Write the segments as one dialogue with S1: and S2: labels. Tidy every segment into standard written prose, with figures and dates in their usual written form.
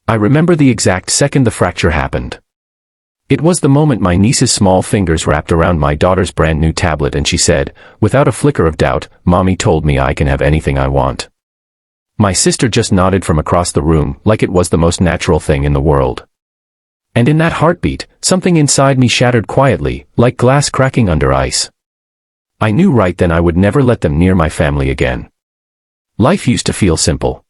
S1: I remember the exact second the fracture happened. It was the moment my niece's small fingers wrapped around my daughter's brand new tablet and she said, without a flicker of doubt, "Mommy told me I can have anything I want." My sister just nodded from across the room like it was the most natural thing in the world. And in that heartbeat, something inside me shattered quietly, like glass cracking under ice. I knew right then I would never let them near my family again. Life used to feel simple.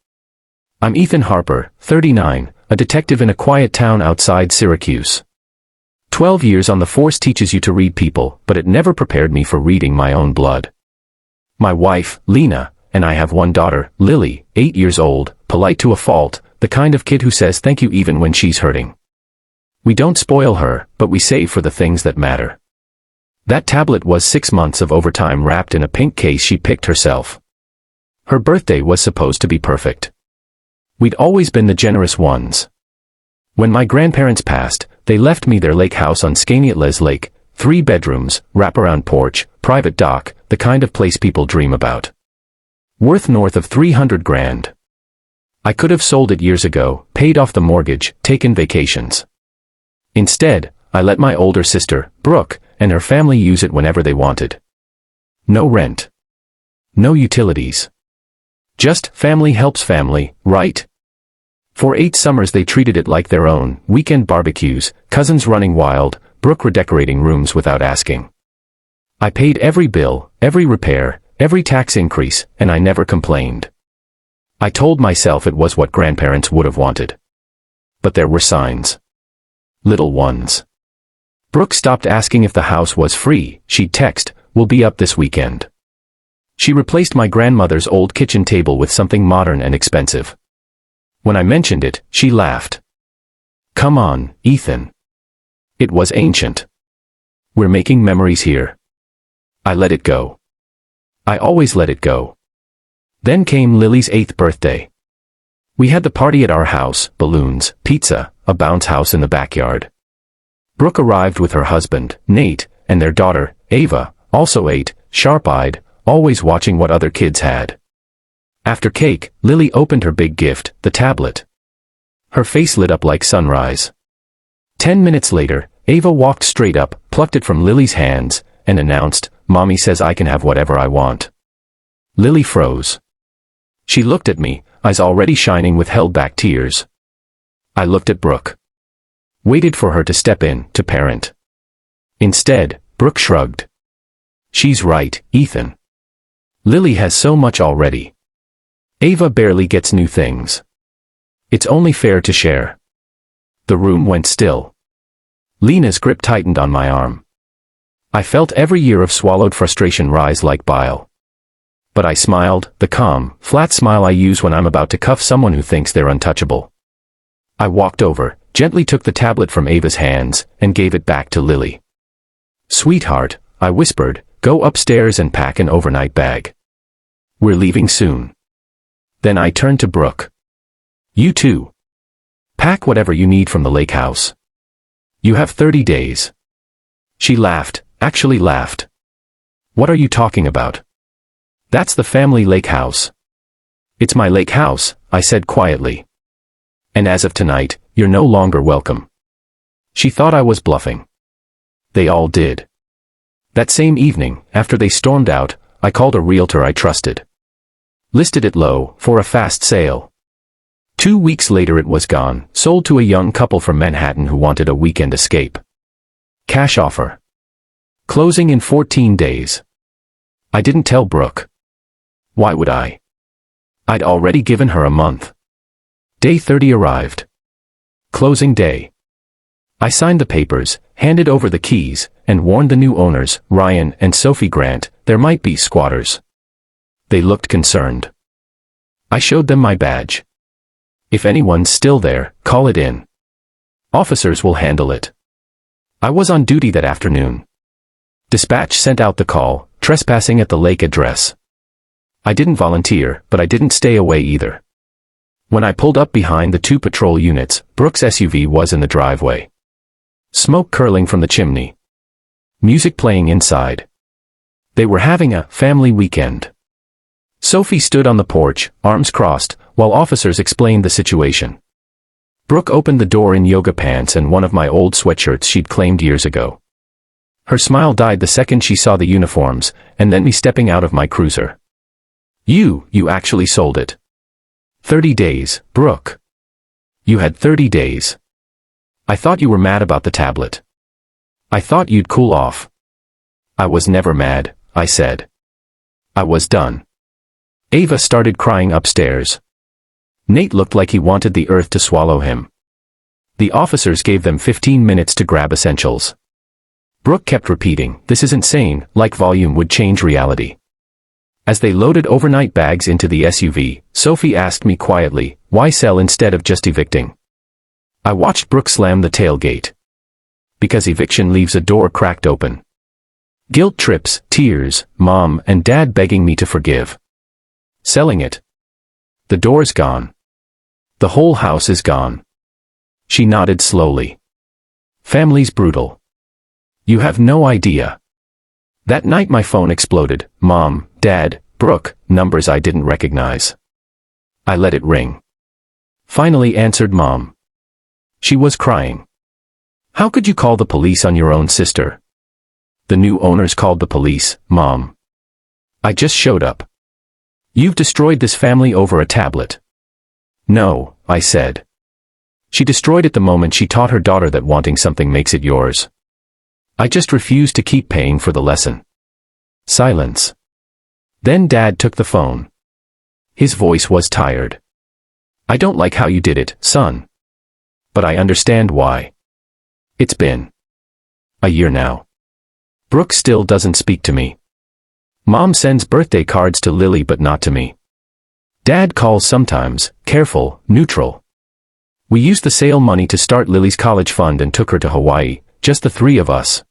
S1: I'm Ethan Harper, 39, a detective in a quiet town outside Syracuse. 12 years on the force teaches you to read people, but it never prepared me for reading my own blood. My wife, Lena, and I have one daughter, Lily, 8 years old, polite to a fault, the kind of kid who says thank you even when she's hurting. We don't spoil her, but we save for the things that matter. That tablet was 6 months of overtime wrapped in a pink case she picked herself. Her birthday was supposed to be perfect. We'd always been the generous ones. When my grandparents passed, they left me their lake house on Skaneateles Lake, 3 bedrooms, wraparound porch, private dock, the kind of place people dream about. Worth north of 300 grand. I could have sold it years ago, paid off the mortgage, taken vacations. Instead, I let my older sister, Brooke, and her family use it whenever they wanted. No rent. No utilities. Just family helps family, right? For 8 summers they treated it like their own, weekend barbecues, cousins running wild, Brooke redecorating rooms without asking. I paid every bill, every repair, every tax increase, and I never complained. I told myself it was what grandparents would have wanted. But there were signs. Little ones. Brooke stopped asking if the house was free. She'd text, "We'll be up this weekend." She replaced my grandmother's old kitchen table with something modern and expensive. When I mentioned it, she laughed. "Come on, Ethan. It was ancient. We're making memories here." I let it go. I always let it go. Then came Lily's 8th birthday. We had the party at our house, balloons, pizza, a bounce house in the backyard. Brooke arrived with her husband, Nate, and their daughter, Ava, also 8, sharp-eyed, always watching what other kids had. After cake, Lily opened her big gift, the tablet. Her face lit up like sunrise. 10 minutes later, Ava walked straight up, plucked it from Lily's hands, and announced, "Mommy says I can have whatever I want." Lily froze. She looked at me, eyes already shining with held-back tears. I looked at Brooke. Waited for her to step in, to parent. Instead, Brooke shrugged. "She's right, Ethan. Lily has so much already. Ava barely gets new things. It's only fair to share." The room went still. Lena's grip tightened on my arm. I felt every year of swallowed frustration rise like bile. But I smiled, the calm, flat smile I use when I'm about to cuff someone who thinks they're untouchable. I walked over, gently took the tablet from Ava's hands, and gave it back to Lily. "Sweetheart," I whispered, "go upstairs and pack an overnight bag. We're leaving soon." Then I turned to Brooke. "You too. Pack whatever you need from the lake house. You have 30 days. She laughed, actually laughed. "What are you talking about?" "That's the family lake house." "It's my lake house," I said quietly. "And as of tonight, you're no longer welcome." She thought I was bluffing. They all did. That same evening, after they stormed out, I called a realtor I trusted. Listed it low, for a fast sale. 2 weeks later it was gone, sold to a young couple from Manhattan who wanted a weekend escape. Cash offer. Closing in 14 days. I didn't tell Brooke. Why would I? I'd already given her a month. Day 30 arrived. Closing day. I signed the papers, handed over the keys, and warned the new owners, Ryan and Sophie Grant, there might be squatters. They looked concerned. I showed them my badge. "If anyone's still there, call it in. Officers will handle it." I was on duty that afternoon. Dispatch sent out the call, trespassing at the lake address. I didn't volunteer, but I didn't stay away either. When I pulled up behind the 2 patrol units, Brooke's SUV was in the driveway. Smoke curling from the chimney. Music playing inside. They were having a family weekend. Sophie stood on the porch, arms crossed, while officers explained the situation. Brooke opened the door in yoga pants and one of my old sweatshirts she'd claimed years ago. Her smile died the second she saw the uniforms, and then me stepping out of my cruiser. You actually sold it. 30 days, Brooke. You had 30 days. I thought you were mad about the tablet. I thought you'd cool off. I was never mad, I said. I was done. Ava started crying upstairs. Nate looked like he wanted the earth to swallow him. The officers gave them 15 minutes to grab essentials. Brooke kept repeating, "This is insane," like volume would change reality. As they loaded overnight bags into the SUV, Sophie asked me quietly, "Why sell instead of just evicting?" I watched Brooke slam the tailgate. Because eviction leaves a door cracked open. Guilt trips, tears, mom and dad begging me to forgive. Selling it. The door's gone. The whole house is gone. She nodded slowly. Family's brutal. You have no idea. That night my phone exploded. Mom, Dad, Brooke, numbers I didn't recognize. I let it ring. Finally answered Mom. She was crying. How could you call the police on your own sister? The new owners called the police, Mom. I just showed up. You've destroyed this family over a tablet. No, I said. She destroyed it the moment she taught her daughter that wanting something makes it yours. I just refused to keep paying for the lesson. Silence. Then Dad took the phone. His voice was tired. I don't like how you did it, son. But I understand why. It's been a year now. Brooke still doesn't speak to me. Mom sends birthday cards to Lily but not to me. Dad calls sometimes, careful, neutral. We used the sale money to start Lily's college fund and took her to Hawaii, just the three of us.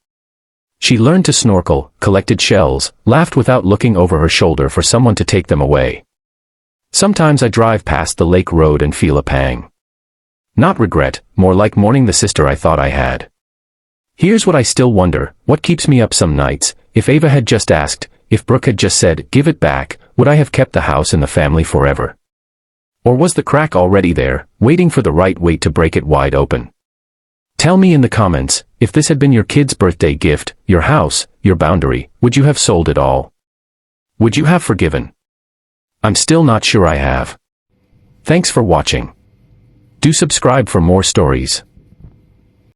S1: She learned to snorkel, collected shells, laughed without looking over her shoulder for someone to take them away. Sometimes I drive past the lake road and feel a pang. Not regret, more like mourning the sister I thought I had. Here's what I still wonder, what keeps me up some nights. If Ava had just asked, if Brooke had just said, "Give it back," would I have kept the house and the family forever? Or was the crack already there, waiting for the right weight to break it wide open? Tell me in the comments, if this had been your kid's birthday gift, your house, your boundary, would you have sold it all? Would you have forgiven? I'm still not sure I have. Thanks for watching. Do subscribe for more stories.